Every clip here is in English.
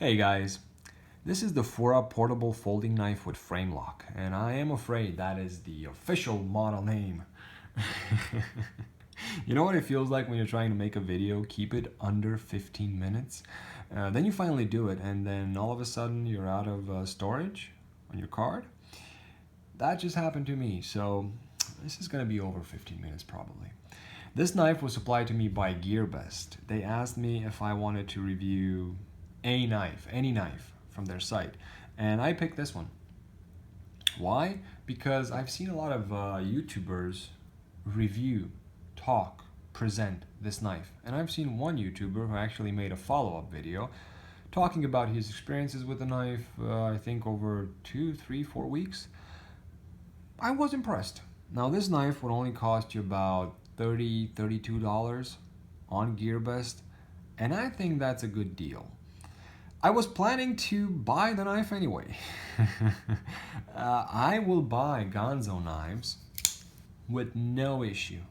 Hey guys, this is the FURA portable folding knife with frame lock, and I am afraid that is the official model name. You know what it feels like when you're trying to make a video, keep it under 15 minutes? Then you finally do it, and then all of a sudden you're out of storage on your card. That just happened to me, so this is going to be over 15 minutes probably. This knife was supplied to me by GearBest. They asked me if I wanted to review a knife, any knife from their site, and I picked this one. Why? Because I've seen a lot of YouTubers review, talk, present this knife, and I've seen one YouTuber who actually made a follow-up video talking about his experiences with the knife, I think over 2, 3, 4 weeks. I was impressed. Now this knife would only cost you about $30, $32 on GearBest, and I think that's a good deal. I was planning to buy the knife anyway. I will buy Gonzo knives with no issue.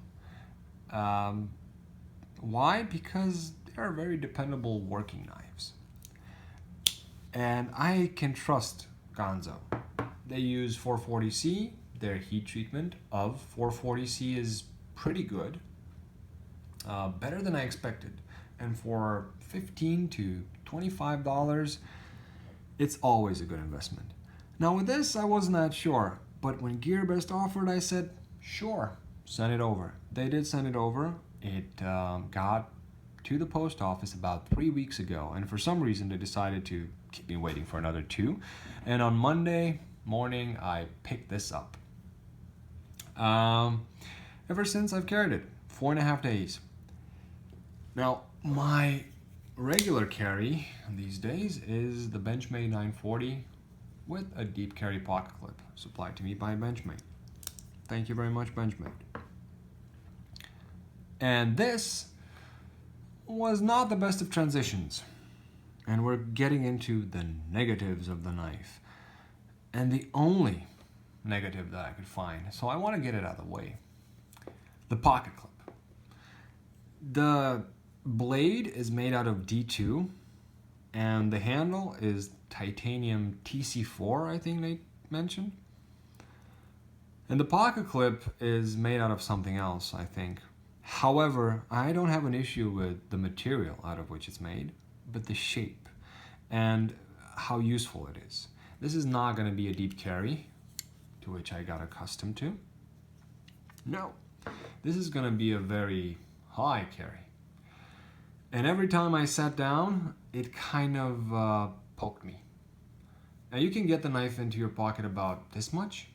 Why? Because they're very dependable working knives. And I can trust Gonzo. They use 440C. Their heat treatment of 440C is pretty good. Better than I expected. And for $15 to $25, it's always a good investment. Now with this, I was not sure, but when GearBest offered, I said, sure, send it over. They did send it over. It got to the post office about 3 weeks ago, and for some reason they decided to keep me waiting for another 2. And on Monday morning, I picked this up. Ever since I've carried it, 4.5 days. Now, my regular carry these days is the Benchmade 940 with a deep carry pocket clip supplied to me by Benchmade. Thank you very much, Benchmade. And this was not the best of transitions. And we're getting into the negatives of the knife. And the only negative that I could find, so I want to get it out of the way. The pocket clip. The blade is made out of D2 and the handle is titanium TC4, I think they mentioned. And the pocket clip is made out of something else, I think. However, I don't have an issue with the material out of which it's made, but the shape and how useful it is. This is not going to be a deep carry, to which I got accustomed to. No, this is going to be a very high carry. And every time I sat down, it kind of poked me. Now you can get the knife into your pocket about this much,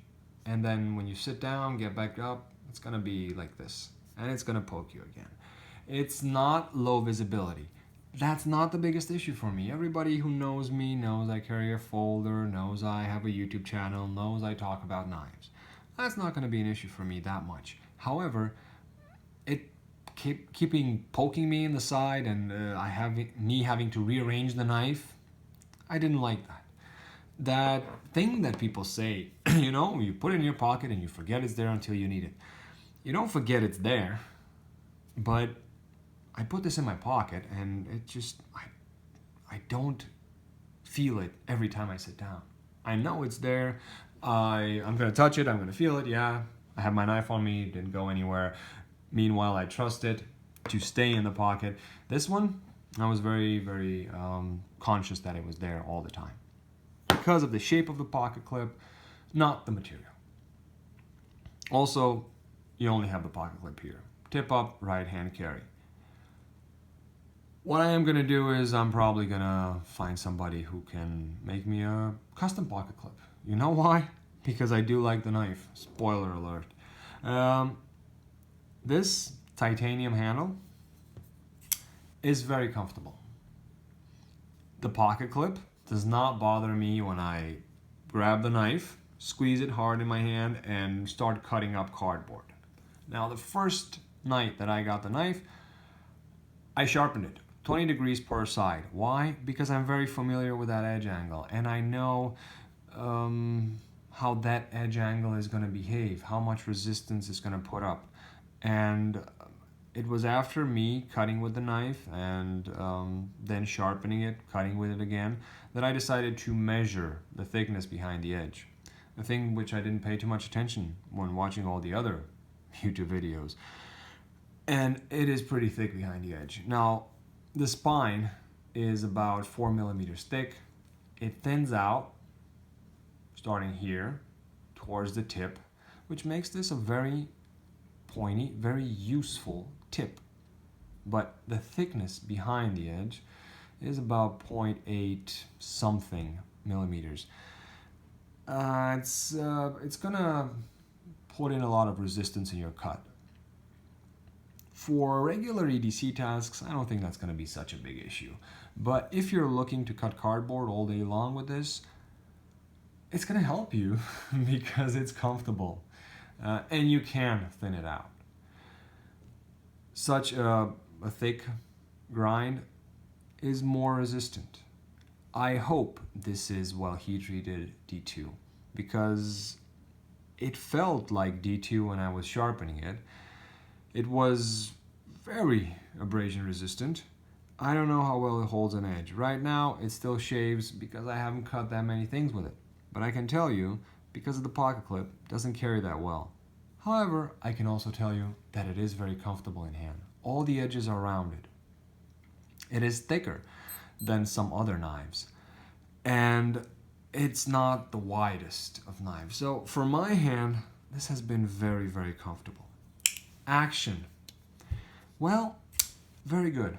and then when you sit down, get back up, it's gonna be like this, and it's gonna poke you again. It's not low visibility. That's not the biggest issue for me. Everybody who knows me knows I carry a folder, knows I have a YouTube channel, knows I talk about knives. That's not gonna be an issue for me that much. However, it keeping poking me in the side and me having to rearrange the knife, I didn't like that. That thing that people say, you know, you put it in your pocket and you forget it's there until you need it. You don't forget it's there, but I put this in my pocket and it just, I don't feel it every time I sit down. I know it's there. I'm gonna touch it, I'm gonna feel it, yeah. I have my knife on me, it didn't go anywhere. Meanwhile, I trust it to stay in the pocket. This one, I was very, very conscious that it was there all the time. Because of the shape of the pocket clip, not the material. Also, you only have the pocket clip here. Tip up, right hand carry. What I am going to do is I'm probably going to find somebody who can make me a custom pocket clip. You know why? Because I do like the knife. Spoiler alert. This titanium handle is very comfortable. The pocket clip does not bother me when I grab the knife, squeeze it hard in my hand, and start cutting up cardboard. Now, the first night that I got the knife, I sharpened it 20 degrees per side. Why? Because I'm very familiar with that edge angle, and I know how that edge angle is going to behave, how much resistance it's going to put up. And it was after me cutting with the knife and then sharpening it, cutting with it again, that I decided to measure the thickness behind the edge. A thing which I didn't pay too much attention when watching all the other YouTube videos. And it is pretty thick behind the edge. Now, the spine is about 4 millimeters thick. It thins out, starting here, towards the tip, which makes this a very pointy, very useful tip. But the thickness behind the edge is about 0.8 something millimeters. It's gonna put in a lot of resistance in your cut. For regular EDC tasks, I don't think that's gonna be such a big issue. But if you're looking to cut cardboard all day long with this, it's gonna help you because it's comfortable and you can thin it out. Such a thick grind is more resistant. I hope this is well heat treated D2 because it felt like D2 when I was sharpening it. It was very abrasion resistant. I don't know how well it holds an edge. Right now it still shaves because I haven't cut that many things with it. But I can tell you, because of the pocket clip, it doesn't carry that well. However, I can also tell you that it is very comfortable in hand. All the edges are rounded. It is thicker than some other knives. And it's not the widest of knives. So for my hand, this has been very, very comfortable. Action. Well, very good.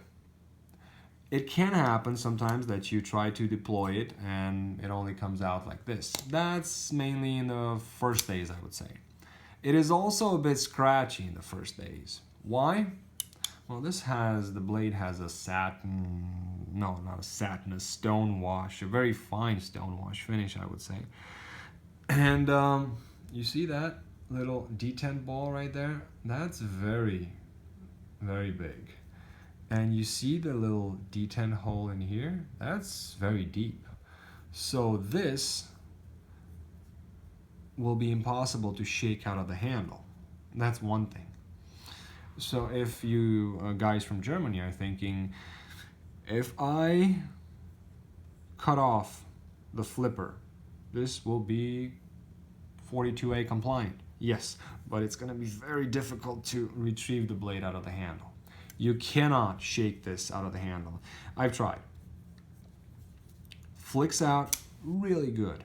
It can happen sometimes that you try to deploy it and it only comes out like this. That's mainly in the first days, I would say. It is also a bit scratchy in the first days. Why? Well, the blade has a stone wash, a very fine stone wash finish, I would say. And you see that little detent ball right there? That's very, very big. And you see the little detent hole in here? That's very deep. So this will be impossible to shake out of the handle. That's one thing. So if you guys from Germany are thinking, if I cut off the flipper, this will be 42A compliant. Yes, but it's going to be very difficult to retrieve the blade out of the handle. You cannot shake this out of the handle. I've tried. Flicks out really good.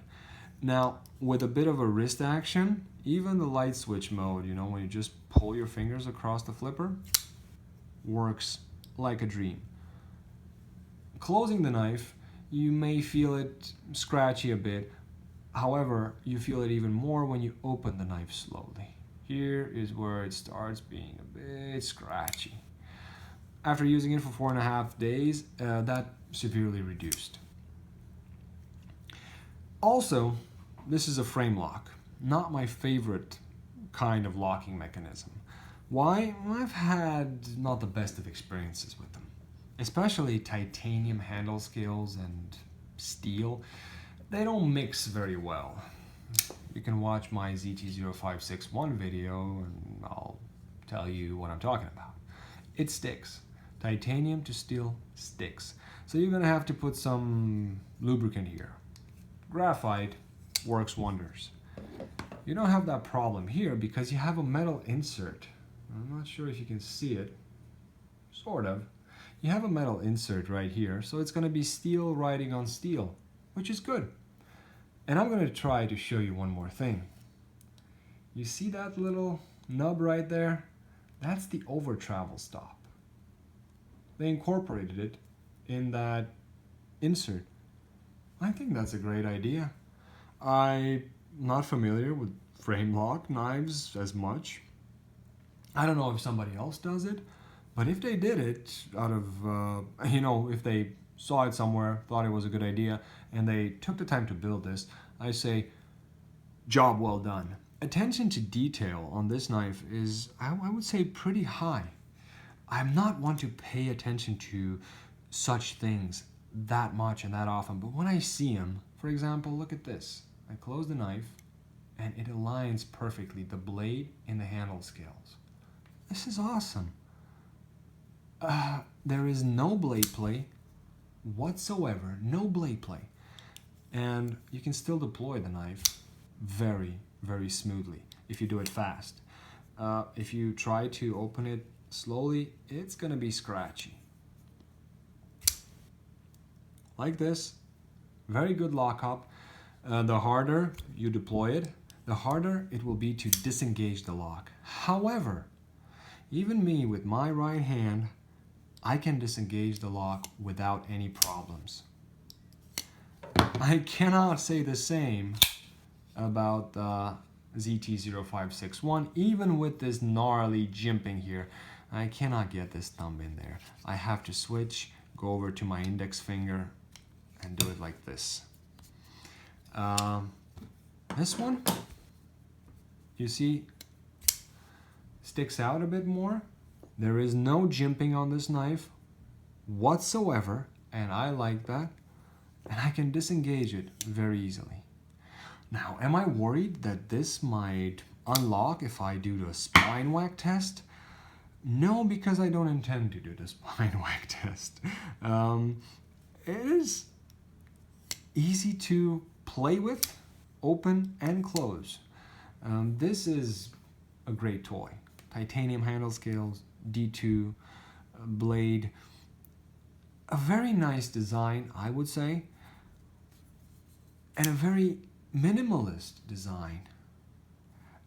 Now, with a bit of a wrist action, even the light switch mode, you know, when you just pull your fingers across the flipper, works like a dream. Closing the knife, you may feel it scratchy a bit. However, you feel it even more when you open the knife slowly. Here is where it starts being a bit scratchy. After using it for 4.5 days, that severely reduced. Also, this is a frame lock. Not my favorite kind of locking mechanism. Why? Well, I've had not the best of experiences with them. Especially titanium handle scales and steel. They don't mix very well. You can watch my ZT0561 video and I'll tell you what I'm talking about. It sticks. Titanium to steel sticks. So you're gonna have to put some lubricant here. Graphite works wonders. You don't have that problem here because you have a metal insert. I'm not sure if you can see it. Sort of. You have a metal insert right here, so it's gonna be steel riding on steel, which is good. And I'm gonna try to show you one more thing. You see that little nub right there? That's the over travel stop. They incorporated it in that insert. I think that's a great idea. I'm not familiar with frame lock knives as much. I don't know if somebody else does it, but if they did it out of, if they saw it somewhere, thought it was a good idea, and they took the time to build this, I say, job well done. Attention to detail on this knife is, I would say, pretty high. I'm not one to pay attention to such things that much and that often, but when I see them, for example, look at this. I close the knife and it aligns perfectly the blade and the handle scales. This is awesome. There is no blade play whatsoever, no blade play. And you can still deploy the knife very, very smoothly if you do it fast. If you try to open it slowly, it's gonna be scratchy. Like this, very good lock up. The harder you deploy it, the harder it will be to disengage the lock. However, even me with my right hand, I can disengage the lock without any problems. I cannot say the same about the ZT0561. Even with this gnarly jimping here, I cannot get this thumb in there. I have to switch, go over to my index finger and do it like this. This one, you see, sticks out a bit more. There is no jimping on this knife whatsoever, and I like that. And I can disengage it very easily. Now, am I worried that this might unlock if I do the spine whack test? No, because I don't intend to do the spine whack test. It is easy to play with, open and close. This is a great toy. Titanium handle scales, D2 blade. A very nice design, I would say. And a very minimalist design.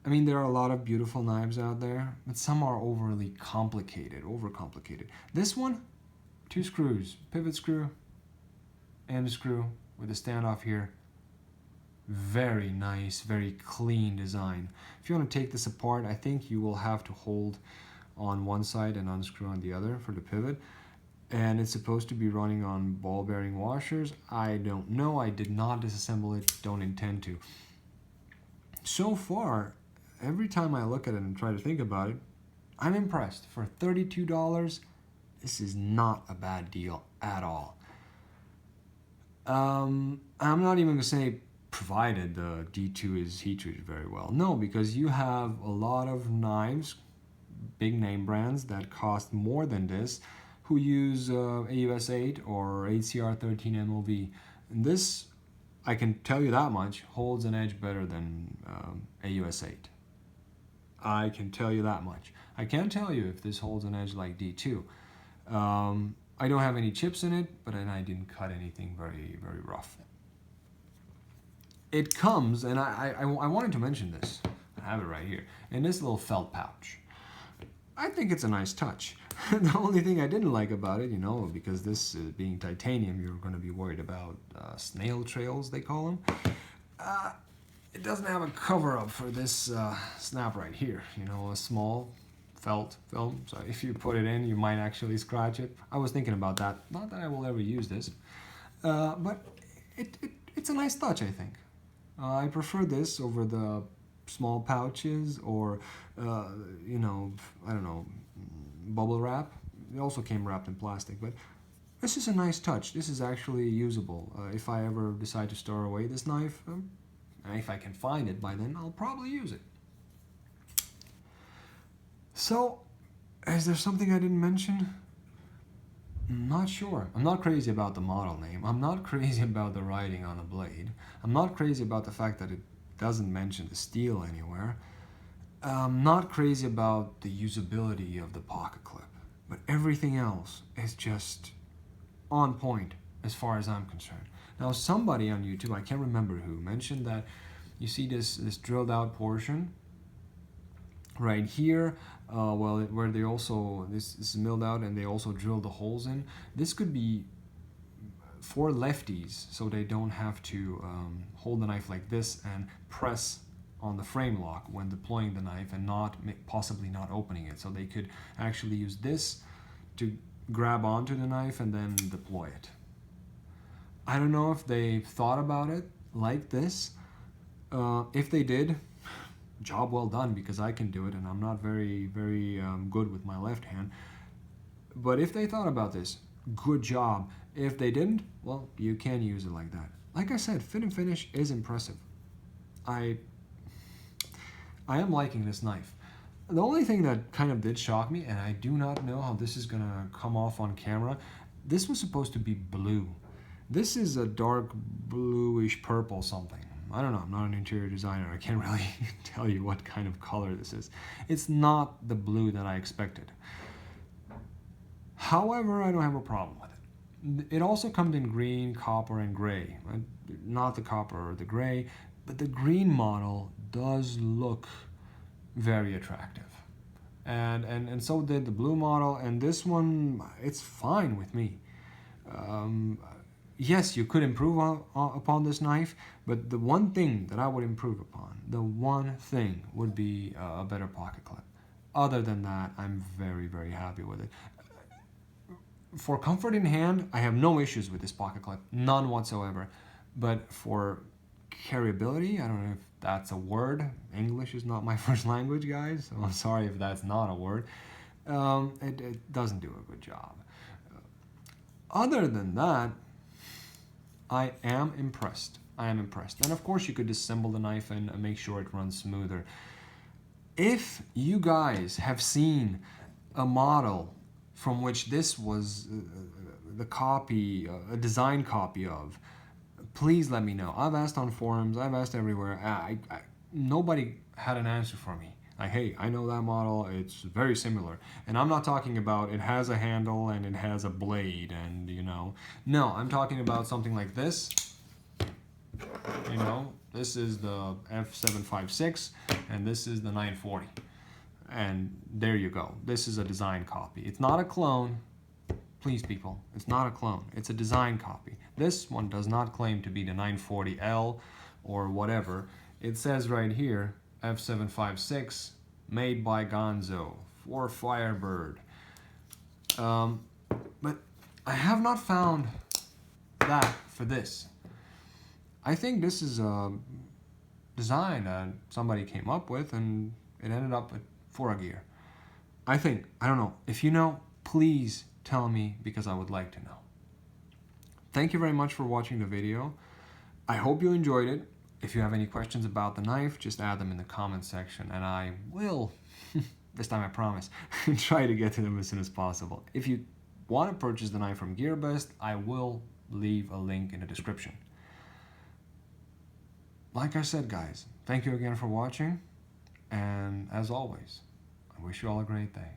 I mean, there are a lot of beautiful knives out there, but some are overly complicated, overcomplicated. This one, 2 screws, pivot screw, end screw with a standoff here. Very nice, very clean design. If you want to take this apart, I think you will have to hold on one side and unscrew on the other for the pivot. And it's supposed to be running on ball bearing washers. I don't know. I did not disassemble it. Don't intend to. So far, every time I look at it and try to think about it, I'm impressed. For $32, this is not a bad deal at all. I'm not even going to say provided the D2 is heat treated very well. No, because you have a lot of knives, big name brands that cost more than this, who use AUS 8 or HCR 13 MOV. And this, I can tell you that much, holds an edge better than AUS 8. I can tell you that much. I can't tell you if this holds an edge like D2. I don't have any chips in it, but I didn't cut anything very, very rough. It comes, and I wanted to mention this, I have it right here, in this little felt pouch. I think it's a nice touch. The only thing I didn't like about it, you know, because this being titanium, you're going to be worried about snail trails, they call them. It doesn't have a cover-up for this snap right here, you know, a small felt film. So if you put it in, you might actually scratch it. I was thinking about that. Not that I will ever use this, but it's a nice touch, I think. I prefer this over the small pouches or, you know, I don't know, bubble wrap. It also came wrapped in plastic, but this is a nice touch. This is actually usable. If I ever decide to store away this knife, and if I can find it by then, I'll probably use it. So, is there something I didn't mention? I'm not sure. I'm not crazy about the model name. I'm not crazy about the writing on the blade. I'm not crazy about the fact that it doesn't mention the steel anywhere. I'm not crazy about the usability of the pocket clip. But everything else is just on point as far as I'm concerned. Now, somebody on YouTube, I can't remember who, mentioned that you see this drilled out portion right here, where they also, this is milled out and they also drill the holes in. This could be for lefties, so they don't have to hold the knife like this and press on the frame lock when deploying the knife and possibly not opening it. So they could actually use this to grab onto the knife and then deploy it. I don't know if they thought about it like this. If they did, job well done, because I can do it and I'm not very good with my left hand. But if they thought about this, good job. If they didn't, well, you can use it like that. Like I said, fit and finish is impressive. I am liking this knife. The only thing that kind of did shock me, and I do not know how this is gonna come off on camera, this was supposed to be blue. This is a dark bluish purple something. I don't know, I'm not an interior designer. I can't really tell you what kind of color this is. It's not the blue that I expected. However, I don't have a problem with it. It also comes in green, copper, and gray. Not the copper or the gray, but the green model does look very attractive. And so did the blue model, and this one, it's fine with me. Yes, you could improve upon this knife, but the one thing that I would improve upon, the one thing would be a better pocket clip. Other than that, I'm very, very happy with it. For comfort in hand, I have no issues with this pocket clip, none whatsoever. But for carryability, I don't know if that's a word. English is not my first language, guys, so I'm sorry if that's not a word. It doesn't do a good job. Other than that, I am impressed. I am impressed. And of course, you could disassemble the knife and make sure it runs smoother. If you guys have seen a model from which this was the copy, a design copy of, please let me know. I've asked on forums, I've asked everywhere. Nobody had an answer for me. Like, hey, I know that model, it's very similar. And I'm not talking about it has a handle and it has a blade and, you know. No, I'm talking about something like this. You know, this is the F756 and this is the 940. And there you go. This is a design copy. It's not a clone. Please, people, it's not a clone. It's a design copy. This one does not claim to be the 940L or whatever. It says right here, F756, made by Gonzo for Firebird. But I have not found that for this. I think this is a design that somebody came up with and it ended up at FURA gear. I think, I don't know. If you know, please tell me because I would like to know. Thank you very much for watching the video. I hope you enjoyed it. If you have any questions about the knife, just add them in the comment section and I will, this time I promise, try to get to them as soon as possible. If you want to purchase the knife from GearBest, I will leave a link in the description. Like I said, guys, thank you again for watching. And as always, I wish you all a great day.